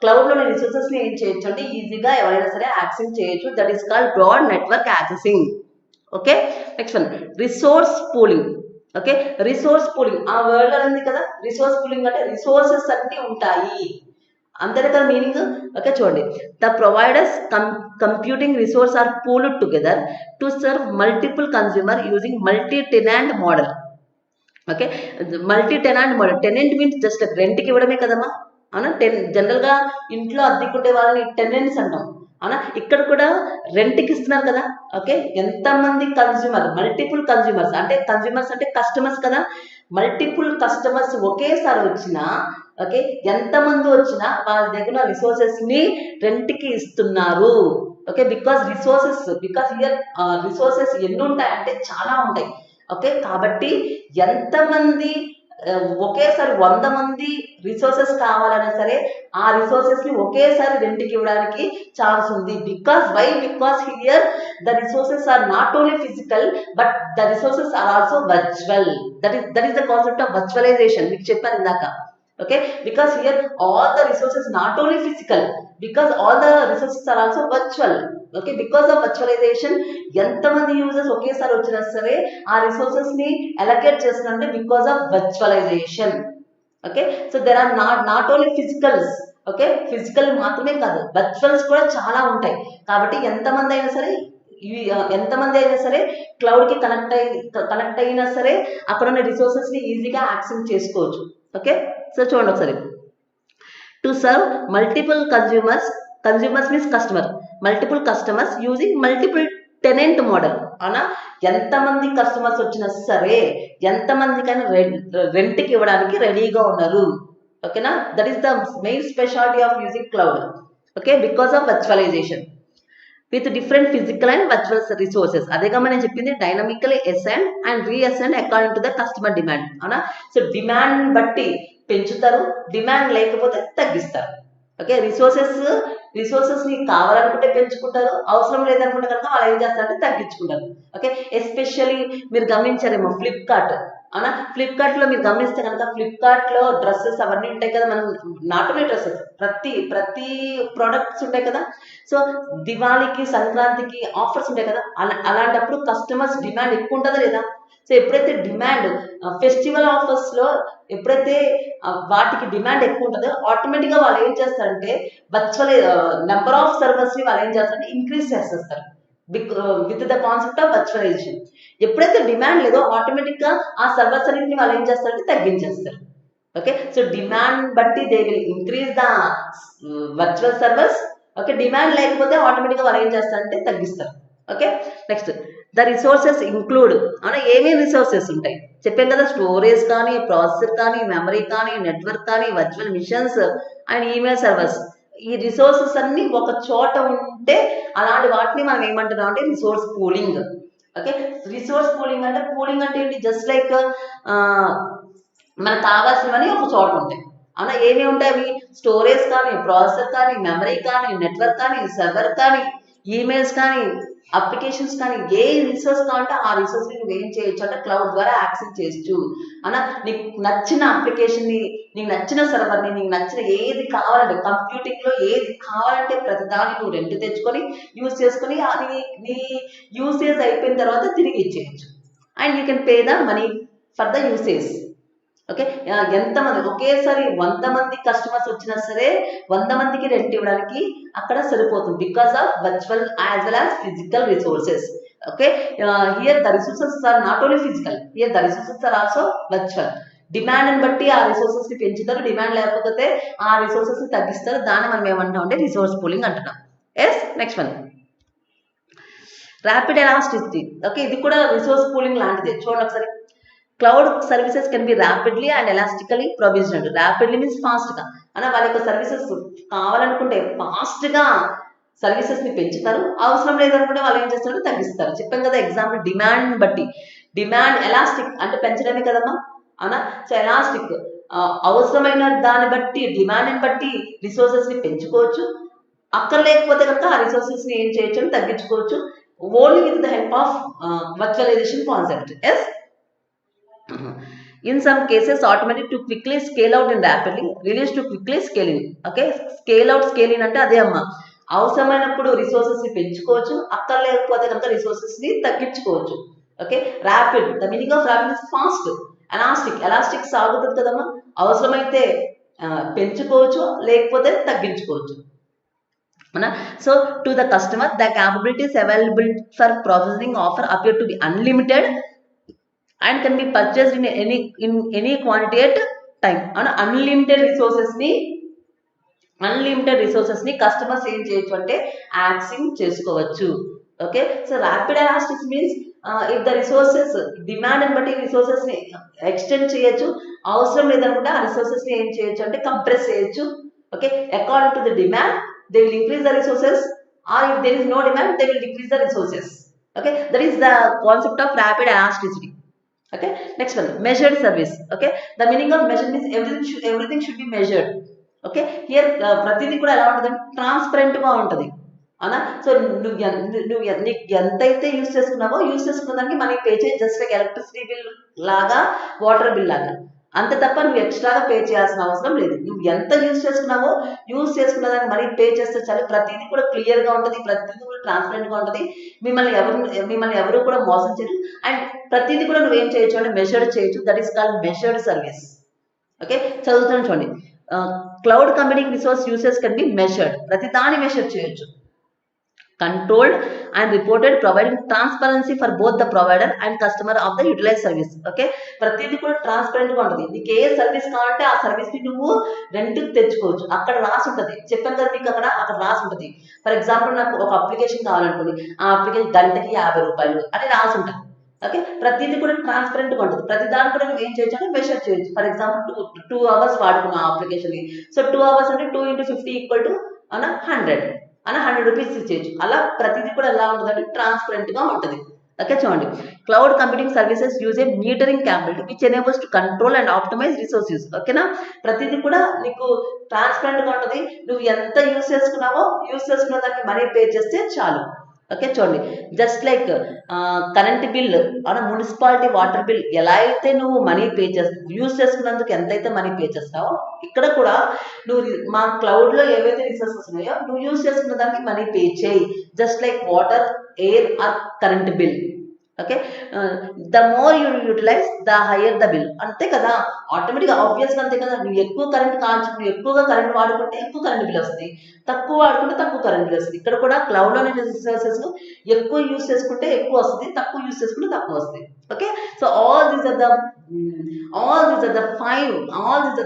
S1: క్లౌడ్ లోని రిసోర్సెస్ ని ఏం చేయొచ్చు అంటే ఈజీగా ఎవరైనా సరే యాక్సెస్ చేయొచ్చు. That is called broad network accessing. Okay, next one, resource pooling. Okay, resource pooling ఆ వర్డ్ లో ఉంది కదా, రిసోర్స్ పూలింగ్ అంటే రిసోర్సెస్ అన్ని ఉంటాయి అంతే కదా మీనింగ్. ఓకే, చూడండి, the providers computing resource are pooled together to serve multiple consumer using multi tenant model. Okay, multi tenant model, tenant means just రెంట్కి ఇవ్వడమే కదమ్మా. అవునా, జనరల్ గా ఇంట్లో అద్దెకుంటే వాళ్ళని టెనెంట్స్ అంటాం. అవునా, ఇక్కడ కూడా రెంట్కి ఇస్తున్నారు కదా. ఓకే, ఎంతమంది కన్స్యూమర్, మల్టిపుల్ కన్స్యూమర్స్ అంటే కన్స్యూమర్స్ అంటే కస్టమర్స్ కదా, మల్టిపుల్ కస్టమర్స్ ఒకేసారి వచ్చినా, ఓకే, ఎంతమంది వచ్చినా వాళ్ళ దగ్గర రిసోర్సెస్ ని రెంట్కి ఇస్తున్నారు. ఓకే, బికాస్ హియర్ రిసోర్సెస్ ఎన్ని ఉంటాయంటే చాలా ఉంటాయి. ఓకే, కాబట్టి ఎంతమంది ఒకేసారి 100 మంది రిసోర్సెస్ కావాలన్నా సరే ఆ రిసోర్సెస్ ని ఒకేసారి రెంట్కి ఇవ్వడానికి ఛాన్స్ ఉంది. Because here the resources are not only physical but the resources are also virtual. That is the concept of virtualization, మీకు చెప్పాను ఇందాక. Okay, because here all the resources not only physical, because all the resources are also virtual. Okay, because of virtualization ఎంతమంది యూజర్స్ ఒకేసారి వచ్చినా సరే ఆ రిసోర్సెస్ ని అలొకేట్ చేస్తున్నారంటే because of virtualization. Okay, so there are not only physicals, okay, physical మాత్రమే కాదు వర్చువల్స్ కూడా చాలా ఉంటాయి. కాబట్టి ఎంతమంది అయినా సరే క్లౌడ్ కి కనెక్ట్ అయినా సరే అక్కడ ఉన్న రిసోర్సెస్ ని ఈజీగా యాక్సెస్ చేసుకోవచ్చు. ఓకే, సో చూడండి ఒకసారి. To serve multiple consumers means customer, multiple customers using multiple tenant model. అవునా, ఎంతమంది కస్టమర్స్ వచ్చినా సరే ఎంతమందికైనా రెంట్కి ఇవ్వడానికి రెడీగా ఉన్నారు. ఓకేనా, that is the main speciality of using cloud. Okay, because of virtualization with different physical and virtual resources. అదేగా మనం చెప్పింది dynamically assign and reassign according to the customer demand. అవునా, సో డిమాండ్ బట్టి పెంచుతారు, డిమాండ్ లేకపోతే తగ్గిస్తారు. ఓకే, రిసోర్సెస్ ని కావాలనుకుంటే పెంచుకుంటారు, అవసరం లేదనుకుంటే కనుక వాళ్ళు ఏం చేస్తారంటే తగ్గించుకుంటారు. ఓకే, ఎస్పెషల్లీ మీరు గమనించారేమో ఫ్లిప్కార్ట్. అవునా, ఫ్లిప్కార్ట్ లో మీరు గమనిస్తే కనుక ఫ్లిప్కార్ట్ లో డ్రెస్సెస్ అవన్నీ ఉంటాయి కదా, మనం నాట్ ఓన్లీ డ్రెస్సెస్ ప్రతి ప్రొడక్ట్స్ ఉంటాయి కదా. సో దివాళీకి సంక్రాంతికి ఆఫర్స్ ఉంటాయి కదా, అలాంటప్పుడు కస్టమర్స్ డిమాండ్ ఎక్కువ ఉంటుందా లేదా? సో ఎప్పుడైతే డిమాండ్ ఫెస్టివల్ ఆఫర్స్ లో ఎప్పుడైతే వాటికి డిమాండ్ ఎక్కువ ఉంటుందో ఆటోమేటిక్ గా వాళ్ళు ఏం చేస్తారంటే వర్చువల్ నెంబర్ ఆఫ్ సర్వర్స్ ని వాళ్ళు ఏం చేస్తారంటే ఇంక్రీజ్ చేసేస్తారు with the concept of virtualization. ఎప్పుడైతే డిమాండ్ లేదో ఆటోమేటిక్ గా ఆ సర్వర్స్ అన్నింటిని వాళ్ళు ఏం చేస్తారంటే తగ్గించేస్తారు. ఓకే, సో డిమాండ్ బట్టి they will increase the virtual servers. Okay, demand లేకపోతే ఆటోమేటిక్ గా వాళ్ళు ఏం చేస్తారంటే తగ్గిస్తారు. Okay, next the resources include. అవునా, ఏమేమి రిసోర్సెస్ ఉంటాయి చెప్పాం కదా, స్టోరేజ్ కానీ, ప్రాసెసర్ కానీ, మెమరీ కానీ, నెట్వర్క్ కానీ, virtual machines and email servers. ఈ రిసోర్సెస్ అన్ని ఒక చోట ఉంటే అలాంటి వాటిని మనం ఏమంటున్నాం అంటే resource pooling. Okay, resource pooling అంటే ఏంటి, జస్ట్ లైక్ మనకు కావాల్సినవన్నీ ఒక చోట ఉంటాయి. అవునా, ఏమేమి ఉంటాయి అవి, స్టోరేజ్ కానీ, ప్రాసెసర్ కానీ, మెమరీ కానీ, నెట్వర్క్ కానీ, సర్వర్ కానీ, ఈమెయిల్స్ కానీ, అప్లికేషన్స్ కానీ, ఏ రిసోర్స్ కావాలంటే ఆ రిసోర్స్ ని నువ్వు ఏం చేయొచ్చు అంటే క్లౌడ్ ద్వారా యాక్సెస్ చేయొచ్చు. అలా నీకు నచ్చిన అప్లికేషన్ ని, నీకు నచ్చిన సర్వర్ ని, నీకు నచ్చిన ఏది కావాలంటే కంప్యూటింగ్ లో ఏది కావాలంటే ప్రతిదాన్ని నువ్వు రెంట్ తెచ్చుకొని యూజ్ చేసుకొని అది నీ యూసేజ్ అయిపోయిన తర్వాత తిరిగి ఇచ్చేయచ్చు. And you can pay the money for the usage. Okay, ఎంతమంది ఒకేసారి 100 మంది కస్టమర్స్ వచ్చినా సరే 100 మందికి రెంట్ ఇవ్వడానికి అక్కడ సరిపోతుంది because of virtual as well as physical resources. Okay, here the resources are not only physical, here the resources are also virtual. Demand ని బట్టి ఆ రిసోర్సెస్ ని పెంచుతారు, డిమాండ్ లేకపోతే ఆ రిసోర్సెస్ ని తగ్గిస్తారు. దాన్ని మనం ఏమంటాం అంటే రిసోర్స్ పూలింగ్ అంటున్నాం. Yes, next one rapid elasticity. Okay, ఇది కూడా రిసోర్స్ పూలింగ్ లాంటిదే. చూడండి ఒకసారి. Cloud services can be rapidly and elastically provisioned. Rapidly means fast గా, అలా వాళ్ళ యొక్క సర్వీసెస్ కావాలనుకుంటే ఫాస్ట్ గా సర్వీసెస్ ని పెంచుతారు, అవసరం లేదనుకుంటే వాళ్ళు ఏం చేస్తారంటే తగ్గిస్తారు. చెప్పాం కదా ఎగ్జాంపుల్, డిమాండ్ బట్టి. డిమాండ్ ఎలాస్టిక్ అంటే పెంచడమే కదమ్మా. అవునా, సో ఎలాస్టిక్ అవసరమైన దాన్ని బట్టి డిమాండ్ బట్టి రిసోర్సెస్ ని పెంచుకోవచ్చు, అక్కర్లేకపోతే కనుక ఆ రిసోర్సెస్ ని ఏం చేయొచ్చు అని తగ్గించుకోవచ్చు, only with the help of virtualization concept. Yes, in some cases automatic to quickly scale out and rapidly, release to quickly scale in. Okay, scale out scale in అంటే అదే అమ్మా, అవసరమైనప్పుడు రిసోర్సెస్ ని పెంచుకోవచ్చు, అక్కర్లేకపోతే కనుక రిసోర్సెస్ ని తగ్గించుకోవచ్చు. Okay, rapid, the meaning of rapid is fast. Elastic సాగుతుంది కదమ్మా, అవసరమైతే పెంచుకోవచ్చు లేకపోతే తగ్గించుకోవచ్చు. So to the customer the capabilities available for processing offer appear to be unlimited and can be purchased in any quantity at time. and unlimited resources ని కస్టమర్స్ ఏం చేయొచ్చు అంటే యాక్సెస్ చేసుకోవచ్చు. Okay, so rapid elastic means if the resources demand బట్టి రిసోర్సెస్ ని ఎక్స్టెండ్ చేయొచ్చు, అవసరం లేదనుకుంటే ఆ రిసోర్సెస్ ని ఏం చేయొచ్చు అంటే కంప్రెస్ చేయొచ్చు. Okay, according to the demand they will increase the resources, or if there is no demand they will decrease the resources. Okay, that is the concept of rapid elasticity. Okay, next one, measured service. Okay, the meaning of measured means everything should be measured. Okay, here ప్రతిదీ కూడా ఎలా ఉంటుంది, ట్రాన్స్పరెంట్ గా ఉంటుంది. అవునా, సో నీకు ఎంతైతే యూజ్ చేసుకున్న దానికి మనీ పే చేయి, జస్ట్ లైక్ ఎలక్ట్రిసిటీ బిల్ లాగా, వాటర్ బిల్ లాగా, అంతే తప్ప నువ్వు ఎక్స్ట్రాగా పే చేయాల్సిన అవసరం లేదు. నువ్వు ఎంత యూజ్ చేసుకున్న దానికి మనీ పే చేస్తే చాలు. ప్రతిదీ కూడా క్లియర్ గా ఉంటుంది, ప్రతిదీ కూడా ట్రాన్స్పరెంట్ గా ఉంటుంది, మిమ్మల్ని ఎవరు కూడా మోసం చేయరు. అండ్ ప్రతిదీ కూడా నువ్వేం చేయొచ్చు అంటే మెజర్డ్ చేయొచ్చు, that is called measured service. Okay, చదువుతాను చూడండి. Cloud computing resource usage can be measured, ప్రతి దాన్ని మెషర్ చేయొచ్చు. Controlled and reported, providing transparency for both the provider and customer of the utilized service. Okay, ప్రతిదీ కూడా ట్రాన్స్పరెంట్ గా ఉంటుంది. నీకు ఏ సర్వీస్ కావాలంటే ఆ సర్వీస్ ని నువ్వు రెంట్ తెచ్చుకోవచ్చు. అక్కడ రాసి ఉంటుంది, చెప్పాను కదా మీకు, అక్కడ రాసి ఉంటుంది. ఫర్ ఎగ్జాంపుల్ నాకు ఒక అప్లికేషన్ కావాలనుకోండి, ఆ అప్లికేషన్ గంటకి 50 రూపాయలు అని రాసి ఉంటుంది. ఓకే, ప్రతిదీ కూడా ట్రాన్స్పరెంట్ గా ఉంటుంది. ప్రతి దాని కూడా నువ్వు ఏం చేయొచ్చు అంటే మెషర్ చేయొచ్చు. ఫర్ ఎగ్జాంపుల్ 2 hours వాడుకున్న ఆ అప్లికేషన్ ని, సో 2 hours అంటే 2 × 50 ఈక్వల్ టు 100 అలా 100 రూపీస్ ఇచ్చేయచ్చు. అలా ప్రతిదీ కూడా ఎలా ఉంటుందంటే ట్రాన్స్పరెంట్ గా ఉంటుంది. ఓకే, చూడండి, cloud computing services use a metering capability which enables to control and optimise resource use. ఓకేనా, ప్రతిదీ కూడా నీకు ట్రాన్స్పరెంట్ గా ఉంటుంది. నువ్వు ఎంత యూజ్ చేసుకున్న దానికి మనీ పే చేస్తే చాలు. ఓకే, చూడండి, జస్ట్ లైక్ కరెంట్ బిల్ అన్న మున్సిపాలిటీ వాటర్ బిల్ ఎలా అయితే నువ్వు మనీ పే చేస్తావు, యూజ్ చేసుకున్నందుకు ఎంతైతే మనీ పే చేస్తావో, ఇక్కడ కూడా నువ్వు మా క్లౌడ్ లో ఏవైతే రిసోర్సెస్ ఉన్నాయో నువ్వు యూజ్ చేసుకున్న దానికి మనీ పే చేయి. Just like water, air or current bill. Okay, the more you utilize the higher the bill. అంతే కదా, ఆటోమేటిక్గా ఆబ్వియస్గా అంతే కదా. నువ్వు ఎక్కువ కరెంట్ నువ్వు ఎక్కువగా కరెంట్ వాడుకుంటే ఎక్కువ కరెంట్ బిల్ వస్తుంది, తక్కువ వాడుకుంటే తక్కువ కరెంట్ బిల్ వస్తుంది. ఇక్కడ కూడా క్లౌడ్లోని రిసోర్సెస్ ఎక్కువ యూజ్ చేసుకుంటే ఎక్కువ వస్తుంది, తక్కువ యూజ్ చేసుకుంటే తక్కువ వస్తుంది. Okay, so all these are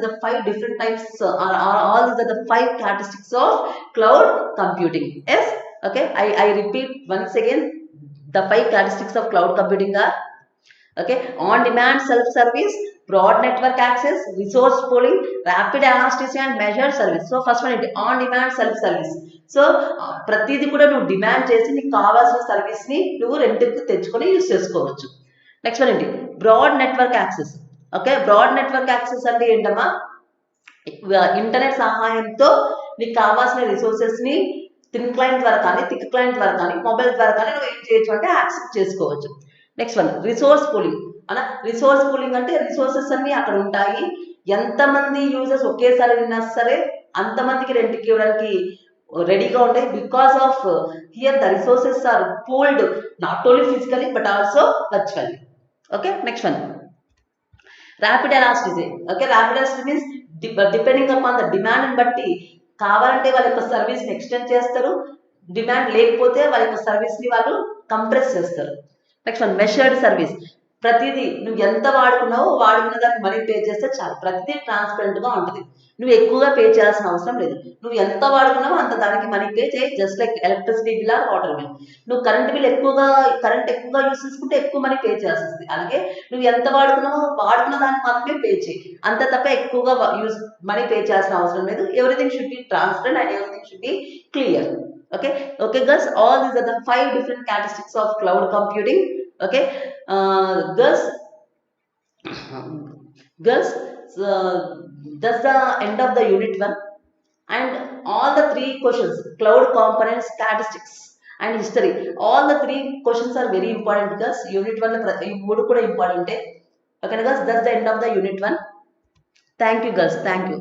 S1: the 5 different types, all these are the 5 characteristics of cloud computing. Yes, okay, I repeat once again. The 5 characteristics of cloud computing are, okay, on-demand self-service, broad network access, resource pooling, rapid elasticity and measured service. So first one is on-demand self-service. So ప్రతిదీ కూడా నువ్వు డిమాండ్ చేసి నీకు కావాల్సిన సర్వీస్ ని నువ్వు రెంట్కి తెచ్చుకొని యూజ్ చేసుకోవచ్చు. నెక్స్ట్ వన్ ఏంటి, broad network access. Okay, broad network access అంటే ఏంటమ్మా, ఇంటర్నెట్ సహాయంతో నీకు కావాల్సిన రిసోర్సెస్ ని థిన్ క్లయింట్ ద్వారా కానీ, థిక్ క్లయింట్ ద్వారా కానీ, మొబైల్ ద్వారా కానీ నువ్వు ఏం చేయొచ్చు అంటే యాక్సెస్ చేసుకోవచ్చు. Next one resource pooling. అలా రిసోర్స్ పూలింగ్ అంటే రిసోర్సెస్ అన్ని అక్కడ ఉంటాయి, ఎంతమంది యూజర్స్ ఒకేసారి విన్నా సరే అంతమందికి రెంట్కి ఇవ్వడానికి రెడీగా ఉంటాయి. Because of here the resources are pooled not only physically but also virtually. Okay, next one rapid elasticity. Okay, rapid elasticity means depending upon the demand బట్టి కావాలంటే వాళ్ళ యొక్క సర్వీస్ ని ఎక్స్టెండ్ చేస్తారు, డిమాండ్ లేకపోతే వాళ్ళ యొక్క సర్వీస్ ని వాళ్ళు కంప్రెస్ చేస్తారు. Next one measured service. ప్రతిదీ నువ్వు ఎంత వాడుకున్నావో వాడుకున్న దానికి మనీ పే చేస్తే చాలు. ప్రతిదీ ట్రాన్స్పరెంట్ గా ఉంటుంది, నువ్వు ఎక్కువగా పే చేయాల్సిన అవసరం లేదు. నువ్వు ఎంత వాడుకున్నావో అంత దానికి మనీ పే చేయి. Just like electricity bill or water bill. నువ్వు కరెంట్ ఎక్కువగా యూస్ చేసుకుంటే ఎక్కువ మనీ పే చేయాల్సి వస్తుంది. అలాగే నువ్వు ఎంత వాడుకున్నావో వాడుకున్న దానికి మాత్రమే పే చేయి, అంత తప్ప ఎక్కువగా మనీ పే చేయాల్సిన అవసరం లేదు. Everything should be transparent and everything should be clear. Okay girls, all these are the 5 different characteristics of cloud computing. Okay, girls, that's the end of the unit 1 and all the 3 questions, cloud components, statistics and history, all the 3 questions are very important girls. Unit 1 ఈ 3 కూడా ఇంపార్టెంటే. Okay girls, that's the end of the unit 1. Thank you girls, thank you.